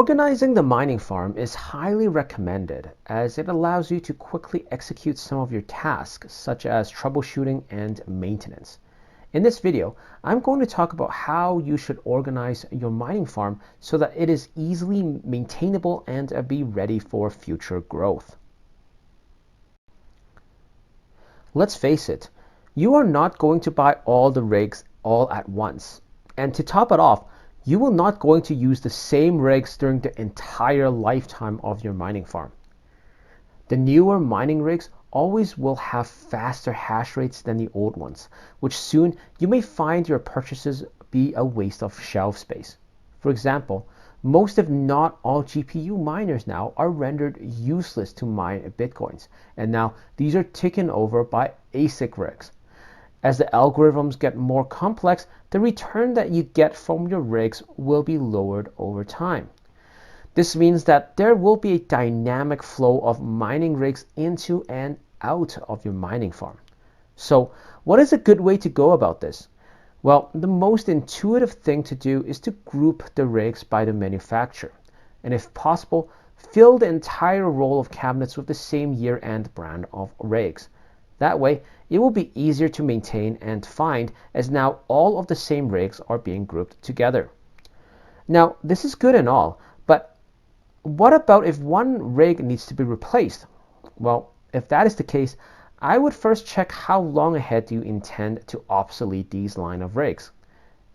Organizing the mining farm is highly recommended as it allows you to quickly execute some of your tasks such as troubleshooting and maintenance. In this video, I'm going to talk about how you should organize your mining farm so that it is easily maintainable and be ready for future growth. Let's face it, you are not going to buy all the rigs all at once. And to top it off, you will not going to use the same rigs during the entire lifetime of your mining farm. The newer mining rigs always will have faster hash rates than the old ones, which soon you may find your purchases be a waste of shelf space. For example, most if not all GPU miners now are rendered useless to mine Bitcoins, and now these are taken over by ASIC rigs. As the algorithms get more complex, the return that you get from your rigs will be lowered over time. This means that there will be a dynamic flow of mining rigs into and out of your mining farm. So, what is a good way to go about this? Well, the most intuitive thing to do is to group the rigs by the manufacturer, and if possible, fill the entire row of cabinets with the same year and brand of rigs. That way, it will be easier to maintain and find as now all of the same rigs are being grouped together. Now, this is good and all, but what about if one rig needs to be replaced? Well, if that is the case, I would first check how long ahead you intend to obsolete these line of rigs.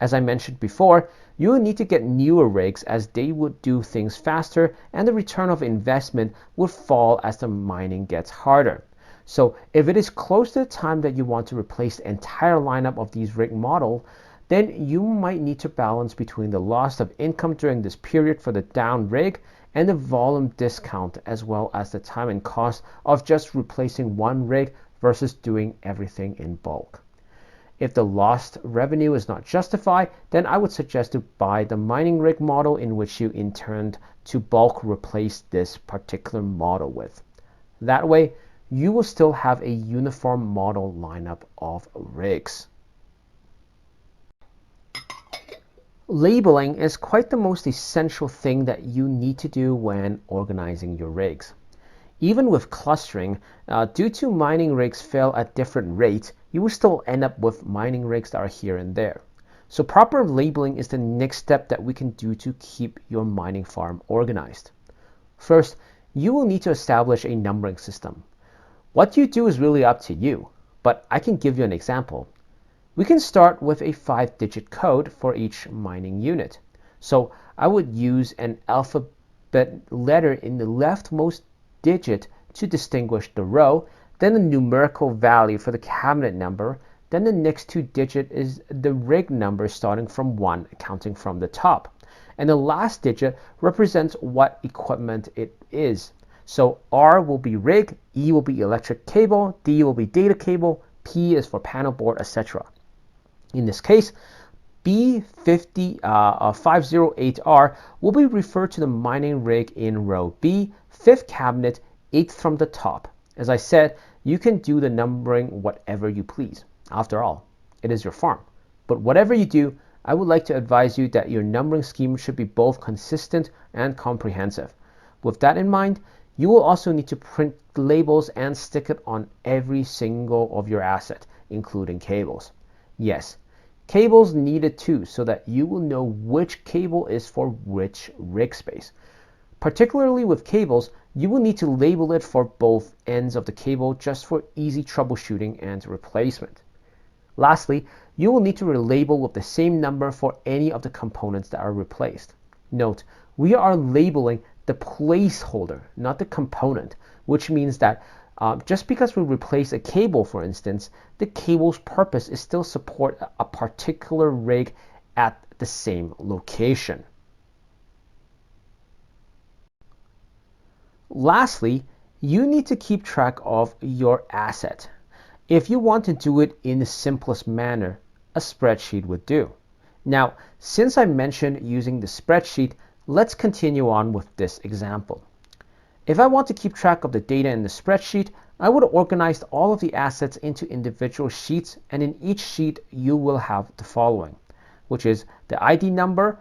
As I mentioned before, you will need to get newer rigs as they would do things faster and the return of investment would fall as the mining gets harder. So if it is close to the time that you want to replace the entire lineup of these rig model, then you might need to balance between the loss of income during this period for the down rig and the volume discount, as well as the time and cost of just replacing one rig versus doing everything in bulk. If the lost revenue is not justified, then I would suggest to buy the mining rig model in which you intend to bulk replace this particular model with. That way, you will still have a uniform model lineup of rigs. Labeling is quite the most essential thing that you need to do when organizing your rigs. Even with clustering, due to mining rigs fail at different rates, you will still end up with mining rigs that are here and there. So proper labeling is the next step that we can do to keep your mining farm organized. First, you will need to establish a numbering system. What you do is really up to you, but I can give you an example. We can start with a 5-digit code for each mining unit. So I would use an alphabet letter in the leftmost digit to distinguish the row, then the numerical value for the cabinet number, then the next 2 digits is the rig number starting from 1, counting from the top. And the last digit represents what equipment it is. So R will be rig, E will be electric cable, D will be data cable, P is for panel board, etc. In this case, B508R will be referred to the mining rig in row B, 5th cabinet, 8th from the top. As I said, you can do the numbering whatever you please. After all, it is your farm. But whatever you do, I would like to advise you that your numbering scheme should be both consistent and comprehensive. With that in mind, you will also need to print labels and stick it on every single of your asset, including cables. Yes, cables needed too, so that you will know which cable is for which rig space. Particularly with cables, you will need to label it for both ends of the cable just for easy troubleshooting and replacement. Lastly, you will need to relabel with the same number for any of the components that are replaced. Note, we are labeling the placeholder, not the component, which means that just because we replace a cable, for instance, the cable's purpose is still support a particular rig at the same location. Lastly, you need to keep track of your asset. If you want to do it in the simplest manner, a spreadsheet would do. Now, since I mentioned using the spreadsheet, let's continue on with this example. If I want to keep track of the data in the spreadsheet, I would organize all of the assets into individual sheets, and in each sheet you will have the following, which is the ID number,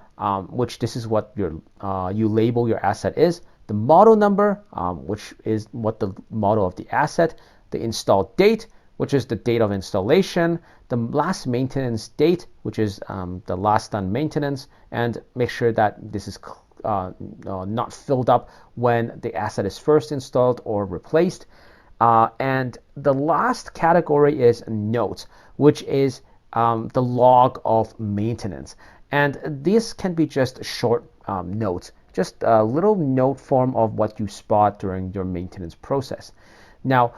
which this is what you label your asset is, the model number, which is what the model of the asset, the install date, which is the date of installation, the last maintenance date, which is the last done maintenance, and make sure that this is not filled up when the asset is first installed or replaced. And the last category is notes, which is the log of maintenance. And this can be just short notes, just a little note form of what you spot during your maintenance process. Now,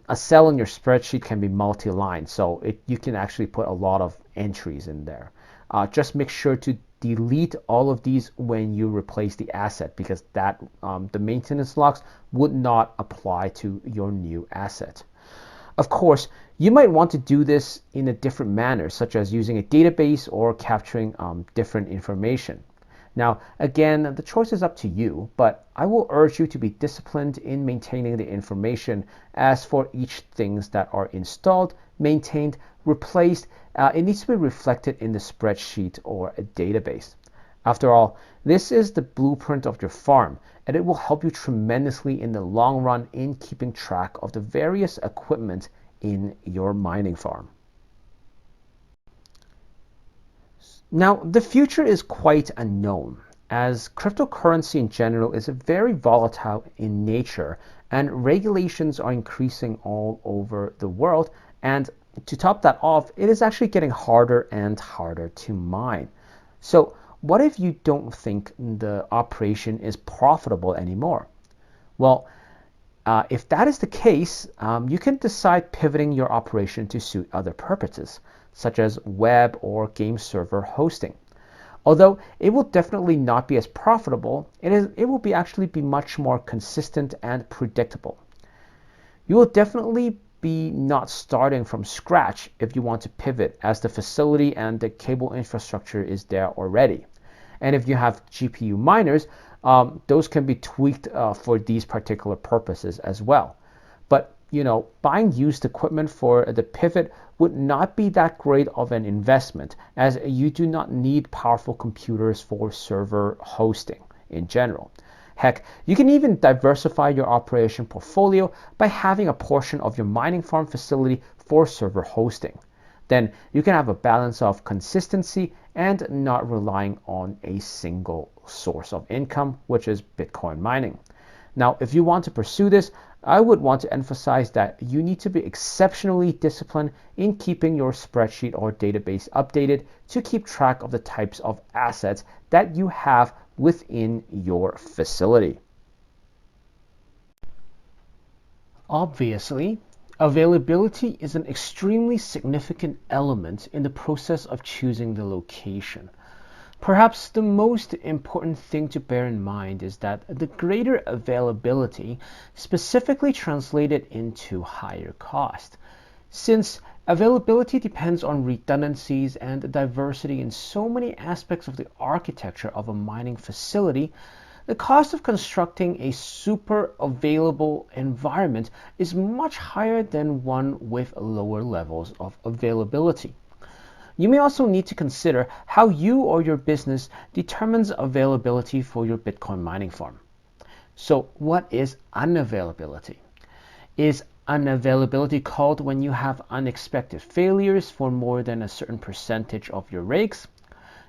a cell in your spreadsheet can be multi-line, so you can actually put a lot of entries in there. Just make sure to delete all of these when you replace the asset, because that the maintenance logs would not apply to your new asset. Of course, you might want to do this in a different manner, such as using a database or capturing different information. Now, again, the choice is up to you, but I will urge you to be disciplined in maintaining the information. As for each things that are installed, maintained, replaced, it needs to be reflected in the spreadsheet or a database. After all, this is the blueprint of your farm, and it will help you tremendously in the long run in keeping track of the various equipment in your mining farm. Now, the future is quite unknown, as cryptocurrency in general is very volatile in nature, and regulations are increasing all over the world. And to top that off, it is actually getting harder and harder to mine. So, what if you don't think the operation is profitable anymore? Well, if that is the case, you can decide pivoting your operation to suit other purposes, such as web or game server hosting. Although it will definitely not be as profitable, it will actually be much more consistent and predictable. You will definitely be not starting from scratch if you want to pivot, as the facility and the cable infrastructure is there already. And if you have GPU miners, those can be tweaked for these particular purposes as well. But buying used equipment for the pivot would not be that great of an investment, as you do not need powerful computers for server hosting in general. Heck, you can even diversify your operation portfolio by having a portion of your mining farm facility for server hosting. Then you can have a balance of consistency and not relying on a single source of income, which is Bitcoin mining. Now, if you want to pursue this, I would want to emphasize that you need to be exceptionally disciplined in keeping your spreadsheet or database updated to keep track of the types of assets that you have within your facility. Obviously, availability is an extremely significant element in the process of choosing the location. Perhaps the most important thing to bear in mind is that the greater availability specifically translated into higher cost. Since availability depends on redundancies and diversity in so many aspects of the architecture of a mining facility, the cost of constructing a super available environment is much higher than one with lower levels of availability. You may also need to consider how you or your business determines availability for your Bitcoin mining farm. So, what is unavailability? Is unavailability called when you have unexpected failures for more than a certain percentage of your rigs?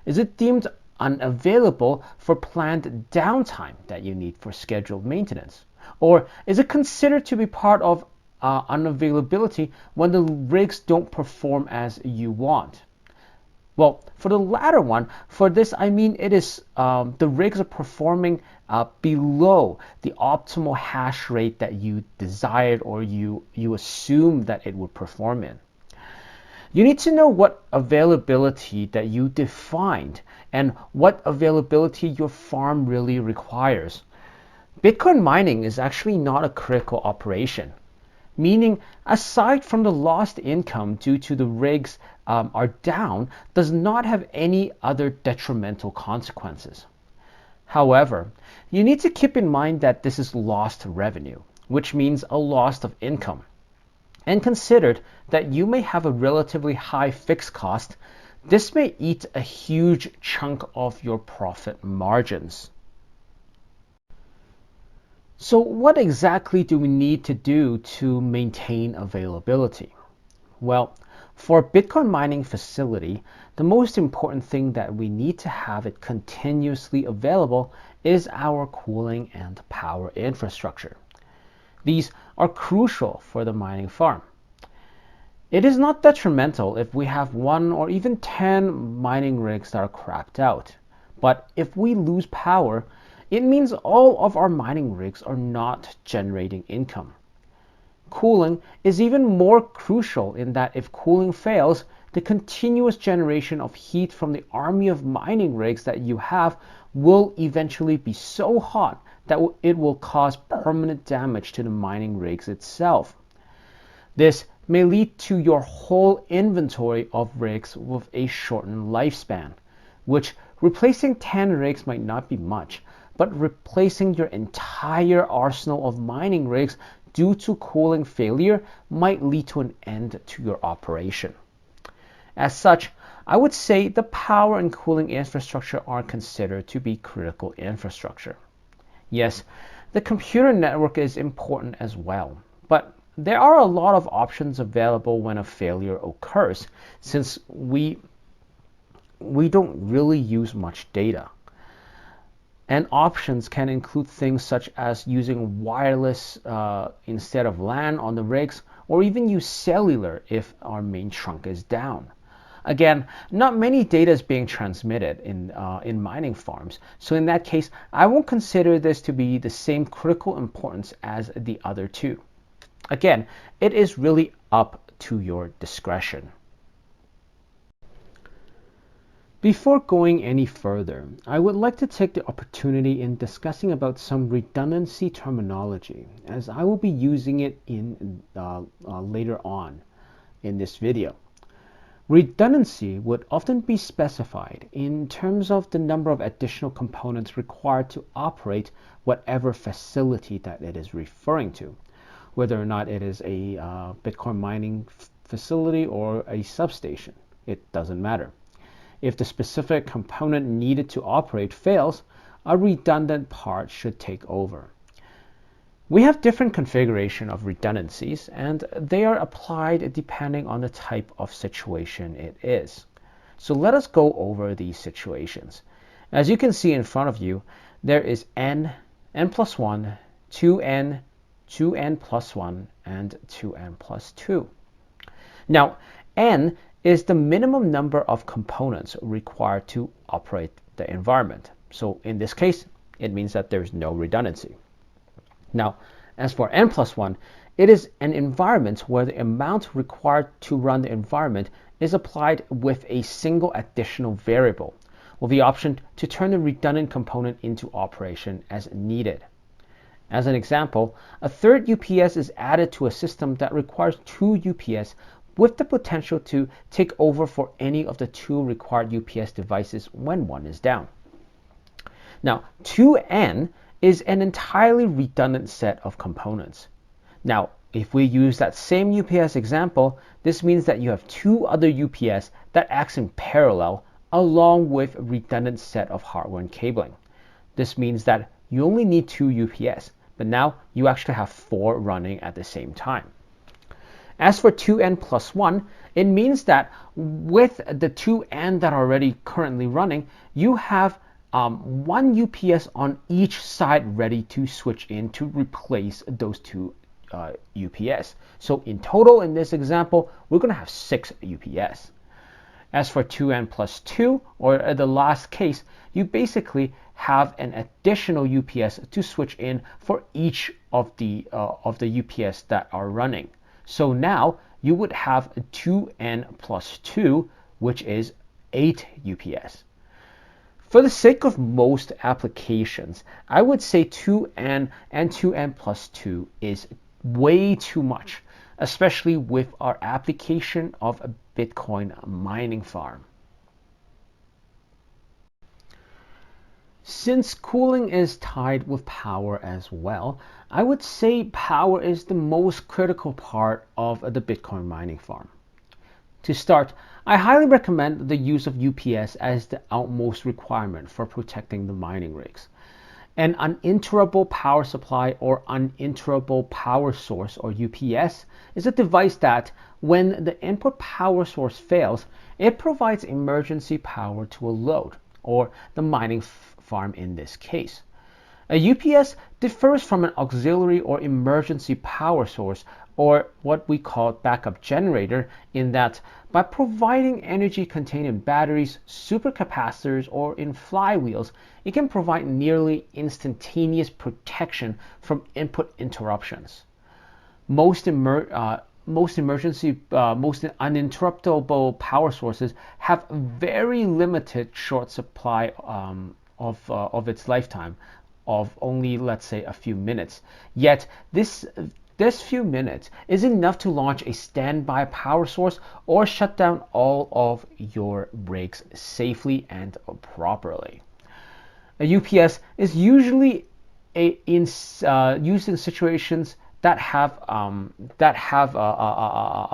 Is it deemed unavailable for planned downtime that you need for scheduled maintenance? Or is it considered to be part of unavailability when the rigs don't perform as you want? Well, for the latter one, for this I mean it is the rigs are performing below the optimal hash rate that you desired or you assume that it would perform in. You need to know what availability that you defined and what availability your farm really requires. Bitcoin mining is actually not a critical operation, meaning aside from the lost income due to the rigs are down, does not have any other detrimental consequences. However, you need to keep in mind that this is lost revenue, which means a loss of income. And consider that you may have a relatively high fixed cost This may eat a huge chunk of your profit margins. So what exactly do we need to do to maintain availability? Well, for a Bitcoin mining facility, the most important thing that we need to have it continuously available is our cooling and power infrastructure. These are crucial for the mining farm. It is not detrimental if we have 1 or even 10 mining rigs that are crapped out. But if we lose power, it means all of our mining rigs are not generating income. Cooling is even more crucial in that if cooling fails, the continuous generation of heat from the army of mining rigs that you have will eventually be so hot that it will cause permanent damage to the mining rigs itself. This may lead to your whole inventory of rigs with a shortened lifespan, which replacing 10 rigs might not be much, but replacing your entire arsenal of mining rigs due to cooling failure might lead to an end to your operation. As such, I would say the power and cooling infrastructure are considered to be critical infrastructure. Yes, the computer network is important as well, but there are a lot of options available when a failure occurs, since we don't really use much data. And options can include things such as using wireless instead of LAN on the rigs, or even use cellular if our main trunk is down. Again, not many data is being transmitted in mining farms, so in that case, I won't consider this to be the same critical importance as the other two. Again, it is really up to your discretion. Before going any further, I would like to take the opportunity in discussing about some redundancy terminology, as I will be using it later on in this video. Redundancy would often be specified in terms of the number of additional components required to operate whatever facility that it is referring to, whether or not it is a Bitcoin mining facility or a substation. It doesn't matter. If the specific component needed to operate fails, a redundant part should take over. We have different configuration of redundancies, and they are applied depending on the type of situation it is. So let us go over these situations. As you can see in front of you, there is n, n plus 1, 2n, 2n plus 1, and 2n plus 2. Now, n is the minimum number of components required to operate the environment. So in this case, it means that there's no redundancy. Now, as for n plus 1, it is an environment where the amount required to run the environment is applied with a single additional variable, with the option to turn the redundant component into operation as needed. As an example, a third UPS is added to a system that requires 2 UPS with the potential to take over for any of the 2 required UPS devices when one is down. Now, 2n is an entirely redundant set of components. Now, if we use that same UPS example, this means that you have 2 other UPS that acts in parallel along with a redundant set of hardware and cabling. This means that you only need 2 UPS, but now you actually have 4 running at the same time. As for 2n plus 1, it means that with the 2n that are already currently running, you have 1 UPS on each side ready to switch in to replace those 2 UPS. So in total, in this example, we're going to have 6 UPS. As for 2n plus 2, or the last case, you basically have an additional UPS to switch in for each of the UPS that are running. So now you would have 2n plus 2, which is 8 UPS. For the sake of most applications, I would say 2n and 2n plus 2 is way too much, especially with our application of a Bitcoin mining farm. Since cooling is tied with power as well, I would say power is the most critical part of the Bitcoin mining farm. To start, I highly recommend the use of UPS as the utmost requirement for protecting the mining rigs. An uninterruptible power supply or uninterruptible power source or UPS is a device that, when the input power source fails, it provides emergency power to a load, or the mining farm in this case. A UPS differs from an auxiliary or emergency power source, or what we call backup generator, in that by providing energy contained in batteries, supercapacitors, or in flywheels, it can provide nearly instantaneous protection from input interruptions. Most uninterruptible power sources have very limited short supply of its lifetime of only, let's say, a few minutes. Yet this few minutes is enough to launch a standby power source or shut down all of your rigs safely and properly. A UPS is usually used in situations that have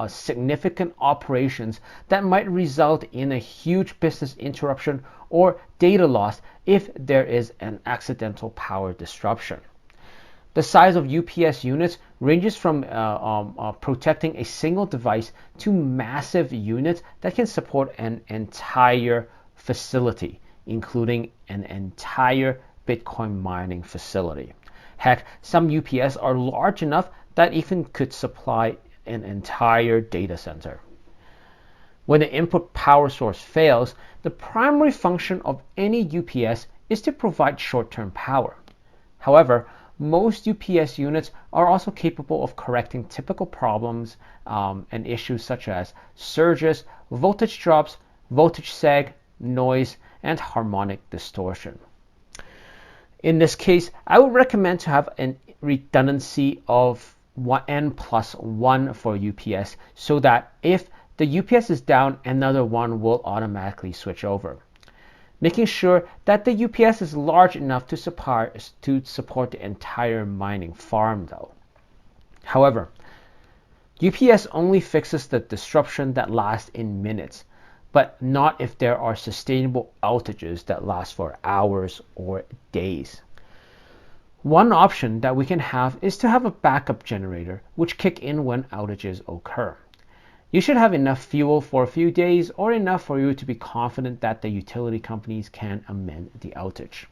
significant operations that might result in a huge business interruption or data loss if there is an accidental power disruption. The size of UPS units ranges from protecting a single device to massive units that can support an entire facility, including an entire Bitcoin mining facility. Heck, some UPS are large enough that even could supply an entire data center. When the input power source fails, the primary function of any UPS is to provide short-term power. However, most UPS units are also capable of correcting typical problems and issues such as surges, voltage drops, voltage sag, noise, and harmonic distortion. In this case, I would recommend to have a redundancy of n+1 for UPS, so that if the UPS is down, another one will automatically switch over. Making sure that the UPS is large enough to support the entire mining farm though. However, UPS only fixes the disruption that lasts in minutes, but not if there are sustainable outages that last for hours or days. One option that we can have is to have a backup generator which kick in when outages occur. You should have enough fuel for a few days, or enough for you to be confident that the utility companies can amend the outage.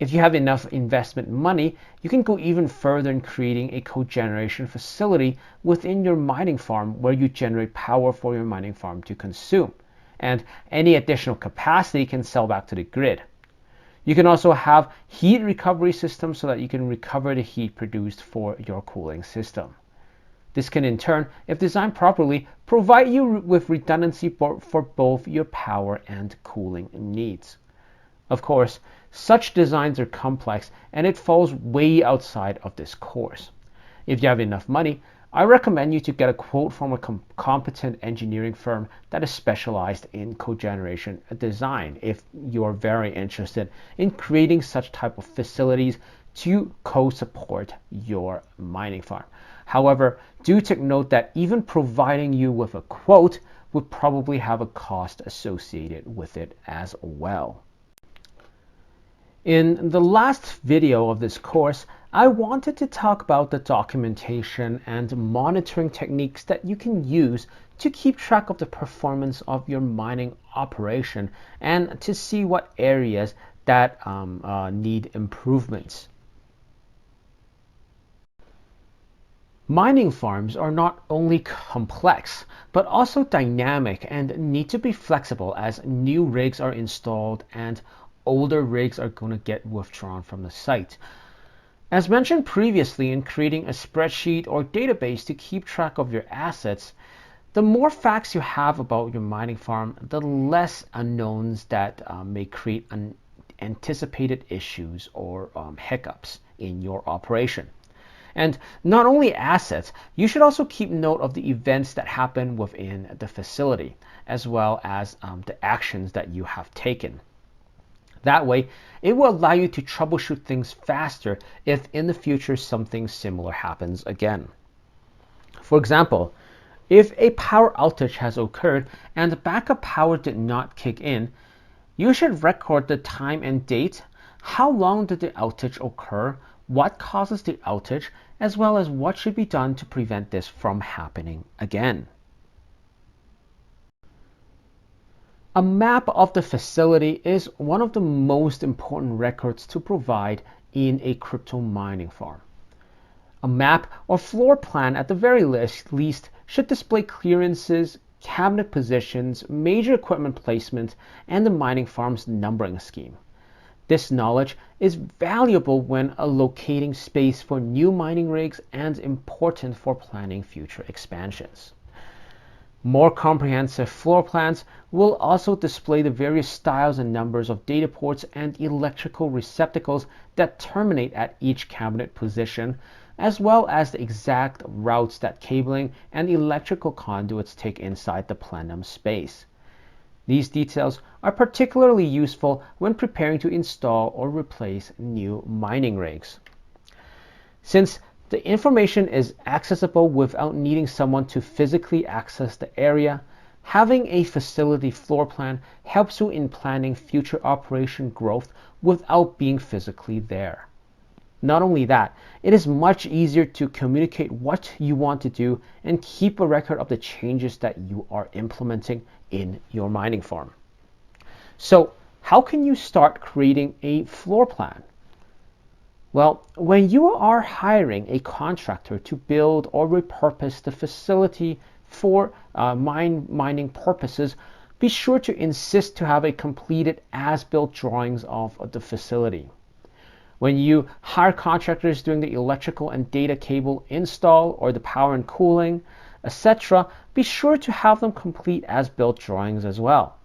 If you have enough investment money, you can go even further in creating a cogeneration facility within your mining farm where you generate power for your mining farm to consume, and any additional capacity can sell back to the grid. You can also have heat recovery systems so that you can recover the heat produced for your cooling system. This can in turn, if designed properly, provide you with redundancy for both your power and cooling needs. Of course, such designs are complex and it falls way outside of this course. If you have enough money, I recommend you to get a quote from a competent engineering firm that is specialized in cogeneration design if you are very interested in creating such type of facilities to co-support your mining farm. However, do take note that even providing you with a quote would probably have a cost associated with it as well. In the last video of this course, I wanted to talk about the documentation and monitoring techniques that you can use to keep track of the performance of your mining operation and to see what areas that need improvements. Mining farms are not only complex, but also dynamic and need to be flexible as new rigs are installed and older rigs are going to get withdrawn from the site. As mentioned previously, in creating a spreadsheet or database to keep track of your assets, the more facts you have about your mining farm, the less unknowns that may create unanticipated issues or hiccups in your operation. And not only assets, you should also keep note of the events that happen within the facility, as well as the actions that you have taken. That way, it will allow you to troubleshoot things faster if in the future something similar happens again. For example, If a power outage has occurred and the backup power did not kick in, you should record the time and date, how long did the outage occur, what causes the outage, as well as what should be done to prevent this from happening again. A map of the facility is one of the most important records to provide in a crypto mining farm. A map or floor plan at the very least should display clearances, cabinet positions, major equipment placement, and the mining farm's numbering scheme. This knowledge is valuable when allocating space for new mining rigs and important for planning future expansions. More comprehensive floor plans will also display the various styles and numbers of data ports and electrical receptacles that terminate at each cabinet position, as well as the exact routes that cabling and electrical conduits take inside the plenum space. These details are particularly useful when preparing to install or replace new mining rigs. Since the information is accessible without needing someone to physically access the area, having a facility floor plan helps you in planning future operation growth without being physically there. Not only that, it is much easier to communicate what you want to do and keep a record of the changes that you are implementing in your mining farm. So, how can you start creating a floor plan? Well, when you are hiring a contractor to build or repurpose the facility for mining purposes, be sure to insist to have a completed as-built drawings of the facility. When you hire contractors doing the electrical and data cable install or the power and cooling, etc., be sure to have them complete as-built drawings as well.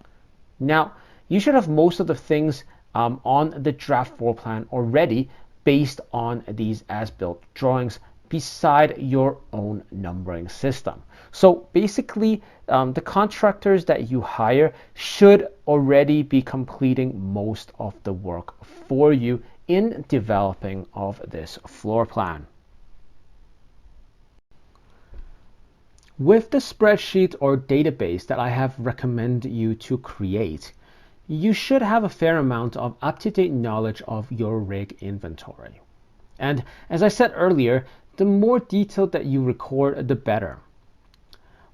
Now, you should have most of the things on the draft floor plan already based on these as-built drawings beside your own numbering system. So basically, the contractors that you hire should already be completing most of the work for you in developing of this floor plan. With the spreadsheet or database that I have recommended you to create, you should have a fair amount of up-to-date knowledge of your rig inventory. And as I said earlier, the more detailed that you record, the better.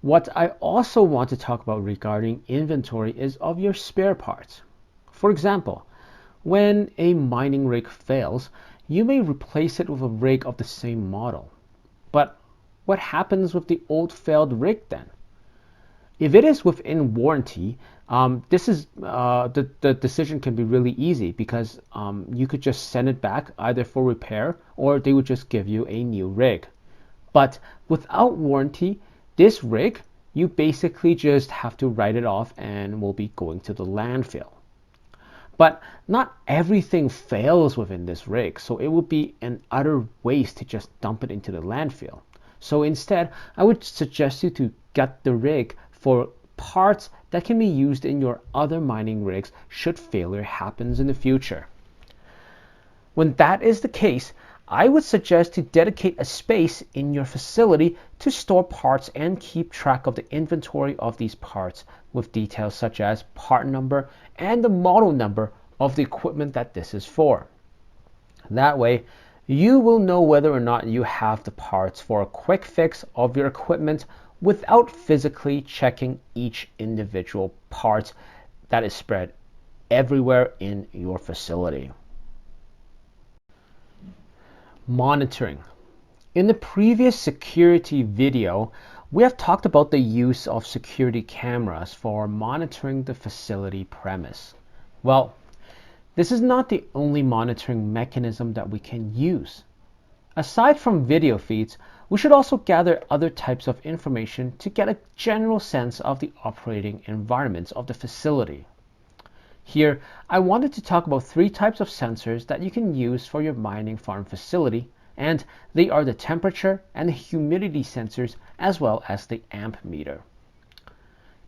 What I also want to talk about regarding inventory is of your spare parts. For example, when a mining rig fails, you may replace it with a rig of the same model. But what happens with the old failed rig then? If it is within warranty, the decision can be really easy because you could just send it back either for repair or they would just give you a new rig. But without warranty, this rig, you basically just have to write it off and will be going to the landfill. But not everything fails within this rig, so it would be an utter waste to just dump it into the landfill. So instead, I would suggest you to get the rig for parts that can be used in your other mining rigs should failure happens in the future. When that is the case, I would suggest to dedicate a space in your facility to store parts and keep track of the inventory of these parts with details such as part number and the model number of the equipment that this is for. That way, you will know whether or not you have the parts for a quick fix of your equipment without physically checking each individual part that is spread everywhere in your facility. Monitoring. In the previous security video, we have talked about the use of security cameras for monitoring the facility premise. Well, this is not the only monitoring mechanism that we can use. Aside from video feeds, we should also gather other types of information to get a general sense of the operating environments of the facility. Here, I wanted to talk about 3 types of sensors that you can use for your mining farm facility, and they are the temperature and the humidity sensors as well as the amp meter.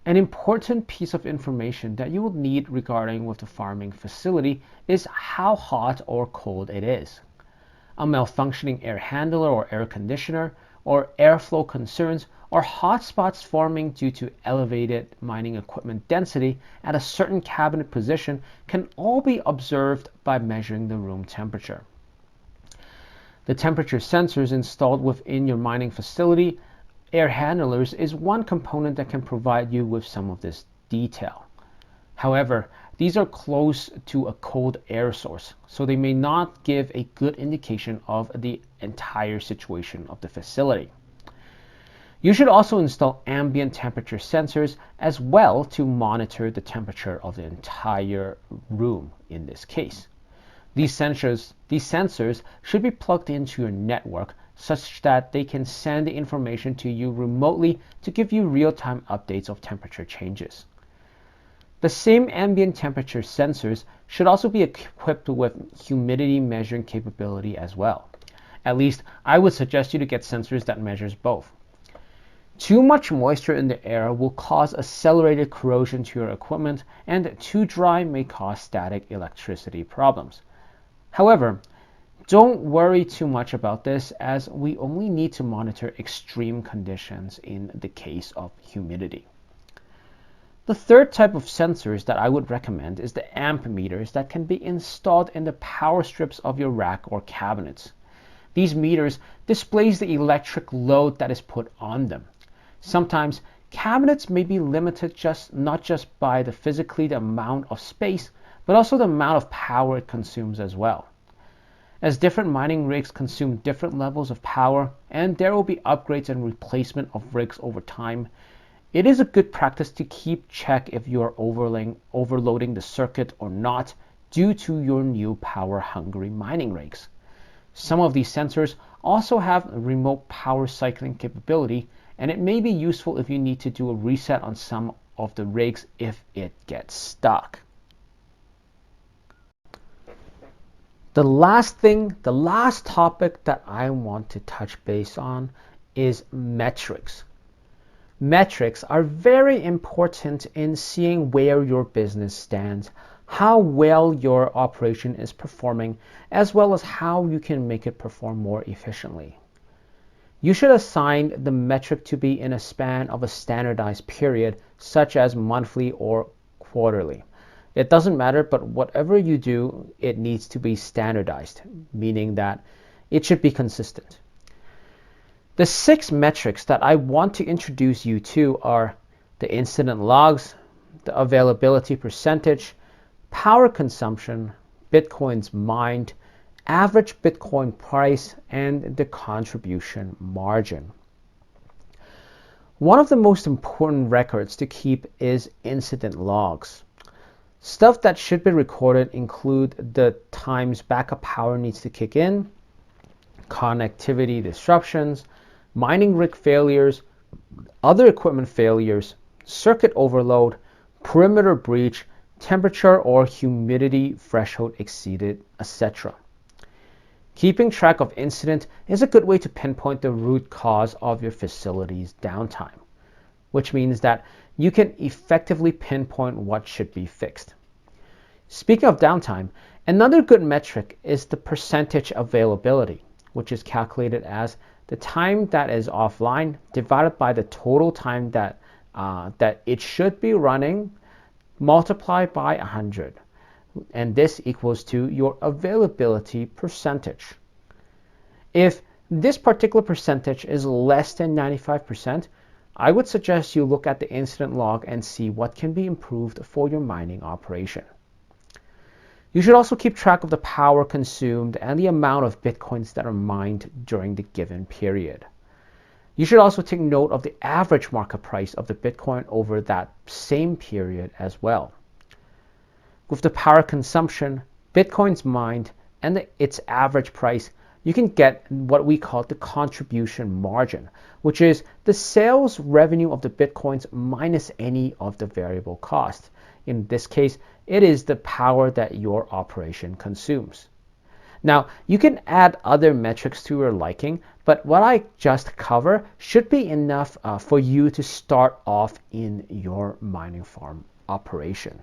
An important piece of information that you will need regarding with the farming facility is how hot or cold it is. a malfunctioning air handler or air conditioner, or airflow concerns, or hotspots forming due to elevated mining equipment density at a certain cabinet position can all be observed by measuring the room temperature. The temperature sensors installed within your mining facility air handlers is one component that can provide you with some of this detail. However, these are close to a cold air source, so they may not give a good indication of the entire situation of the facility. You should also install ambient temperature sensors as well to monitor the temperature of the entire room in this case. These sensors should be plugged into your network such that they can send the information to you remotely to give you real-time updates of temperature changes. The same ambient temperature sensors should also be equipped with humidity measuring capability as well. At least I would suggest you to get sensors that measures both. Too much moisture in the air will cause accelerated corrosion to your equipment, and too dry may cause static electricity problems. However, don't worry too much about this, as we only need to monitor extreme conditions in the case of humidity. The third type of sensors that I would recommend is the amp meters that can be installed in the power strips of your rack or cabinets. These meters displays the electric load that is put on them. Sometimes cabinets may be limited not just by the amount of space, but also the amount of power it consumes as well. As different mining rigs consume different levels of power, and there will be upgrades and replacement of rigs over time, it is a good practice to keep check if you are overloading the circuit or not due to your new power-hungry mining rigs. Some of these sensors also have remote power cycling capability, and it may be useful if you need to do a reset on some of the rigs if it gets stuck. The last topic that I want to touch base on is metrics. Metrics are very important in seeing where your business stands, how well your operation is performing, as well as how you can make it perform more efficiently. You should assign the metric to be in a span of a standardized period, such as monthly or quarterly. It doesn't matter, but whatever you do, it needs to be standardized, meaning that it should be consistent. The 6 metrics that I want to introduce you to are the incident logs, the availability percentage, power consumption, Bitcoins mined, average Bitcoin price, and the contribution margin. One of the most important records to keep is incident logs. Stuff that should be recorded include the times backup power needs to kick in, connectivity disruptions, mining rig failures, other equipment failures, circuit overload, perimeter breach, temperature or humidity threshold exceeded, etc. Keeping track of incident is a good way to pinpoint the root cause of your facility's downtime, which means that you can effectively pinpoint what should be fixed. Speaking of downtime, another good metric is the percentage availability, which is calculated as the time that is offline divided by the total time that it should be running multiplied by 100. And this equals to your availability percentage. If this particular percentage is less than 95%, I would suggest you look at the incident log and see what can be improved for your mining operation. You should also keep track of the power consumed and the amount of Bitcoins that are mined during the given period. You should also take note of the average market price of the Bitcoin over that same period as well. With the power consumption, Bitcoins mined, and its average price, you can get what we call the contribution margin, which is the sales revenue of the Bitcoins minus any of the variable costs. In this case, it is the power that your operation consumes. Now, you can add other metrics to your liking, but what I just cover should be enough for you to start off in your mining farm operation.